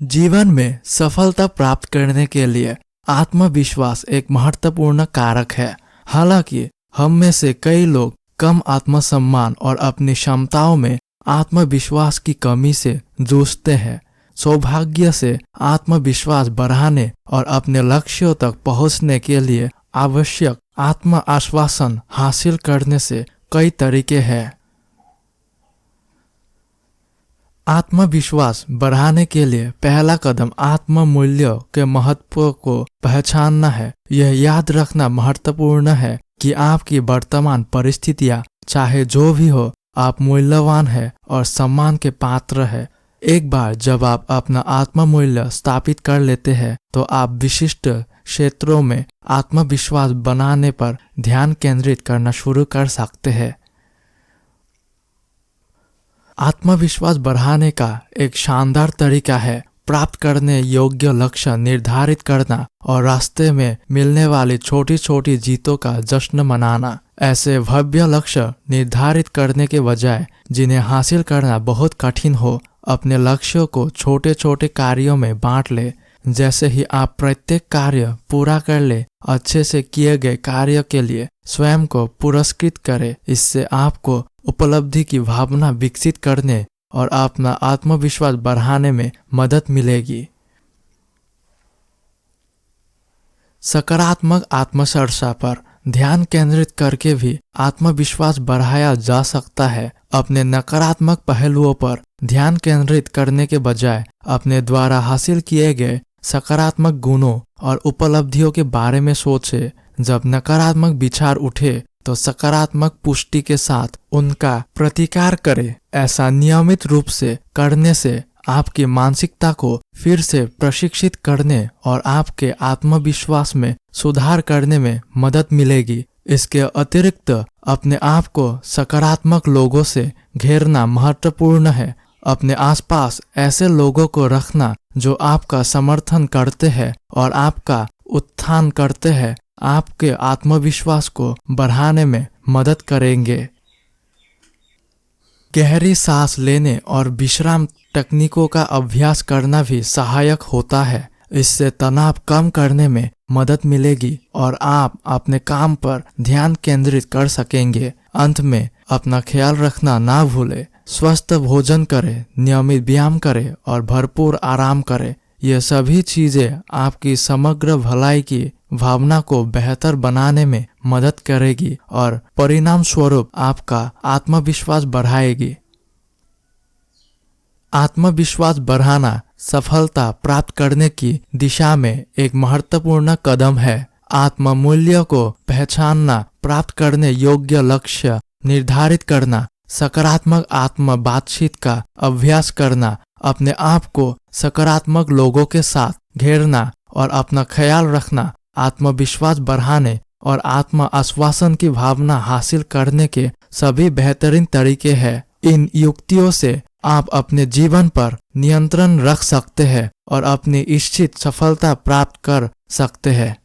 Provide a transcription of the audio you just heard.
जीवन में सफलता प्राप्त करने के लिए आत्मविश्वास एक महत्वपूर्ण कारक है। हालांकि हम में से कई लोग कम आत्मसम्मान और अपनी क्षमताओं में आत्मविश्वास की कमी से जूझते हैं। सौभाग्य से आत्मविश्वास बढ़ाने और अपने लक्ष्यों तक पहुंचने के लिए आवश्यक आत्म आश्वासन हासिल करने से कई तरीके हैं। आत्मविश्वास बढ़ाने के लिए पहला कदम आत्म मूल्यों के महत्व को पहचानना है। यह याद रखना महत्वपूर्ण है कि आपकी वर्तमान परिस्थितियां चाहे जो भी हो, आप मूल्यवान हैं और सम्मान के पात्र हैं। एक बार जब आप अपना आत्म मूल्य स्थापित कर लेते हैं तो आप विशिष्ट क्षेत्रों में आत्मविश्वास बनाने पर ध्यान केंद्रित करना शुरू कर सकते हैं। आत्मविश्वास बढ़ाने का एक शानदार तरीका है प्राप्त करने योग्य लक्ष्य निर्धारित करना और रास्ते में मिलने वाली छोटी छोटी जीतों का जश्न मनाना। ऐसे भव्य लक्ष्य निर्धारित करने के बजाय जिन्हें हासिल करना बहुत कठिन हो, अपने लक्ष्यों को छोटे छोटे कार्यों में बांट ले। जैसे ही आप प्रत्येक कार्य पूरा कर ले, अच्छे से किए गए कार्य के लिए स्वयं को पुरस्कृत करें। इससे आपको उपलब्धि की भावना विकसित करने और अपना आत्मविश्वास बढ़ाने में मदद मिलेगी। सकारात्मक आत्मचर्चा पर ध्यान केंद्रित करके भी आत्मविश्वास बढ़ाया जा सकता है। अपने नकारात्मक पहलुओं पर ध्यान केंद्रित करने के बजाय अपने द्वारा हासिल किए गए सकारात्मक गुणों और उपलब्धियों के बारे में सोचें। जब नकारात्मक विचार उठे तो सकारात्मक पुष्टि के साथ उनका प्रतिकार करें। ऐसा नियमित रूप से करने से आपकी मानसिकता को फिर से प्रशिक्षित करने और आपके आत्मविश्वास में सुधार करने में मदद मिलेगी। इसके अतिरिक्त अपने आप को सकारात्मक लोगों से घेरना महत्वपूर्ण है। अपने आसपास ऐसे लोगों को रखना जो आपका समर्थन करते हैं और आपका उत्थान करते हैं, आपके आत्मविश्वास को बढ़ाने में मदद करेंगे। गहरी सांस लेने और विश्राम तकनीकों का अभ्यास करना भी सहायक होता है। इससे तनाव कम करने में मदद मिलेगी और आप अपने काम पर ध्यान केंद्रित कर सकेंगे। अंत में अपना ख्याल रखना ना भूलें। स्वस्थ भोजन करें, नियमित व्यायाम करें और भरपूर आराम करें। ये सभी चीजें आपकी समग्र भलाई की भावना को बेहतर बनाने में मदद करेगी और परिणाम स्वरूप आपका आत्मविश्वास बढ़ाएगी। आत्मविश्वास बढ़ाना सफलता प्राप्त करने की दिशा में एक महत्वपूर्ण कदम है। आत्म मूल्यों को पहचानना, प्राप्त करने योग्य लक्ष्य निर्धारित करना, सकारात्मक आत्म बातचीत का अभ्यास करना, अपने आप को सकारात्मक लोगों के साथ घेरना और अपना ख्याल रखना आत्मविश्वास बढ़ाने और आत्म आश्वासन की भावना हासिल करने के सभी बेहतरीन तरीके हैं। इन युक्तियों से आप अपने जीवन पर नियंत्रण रख सकते हैं और अपनी इच्छित सफलता प्राप्त कर सकते हैं।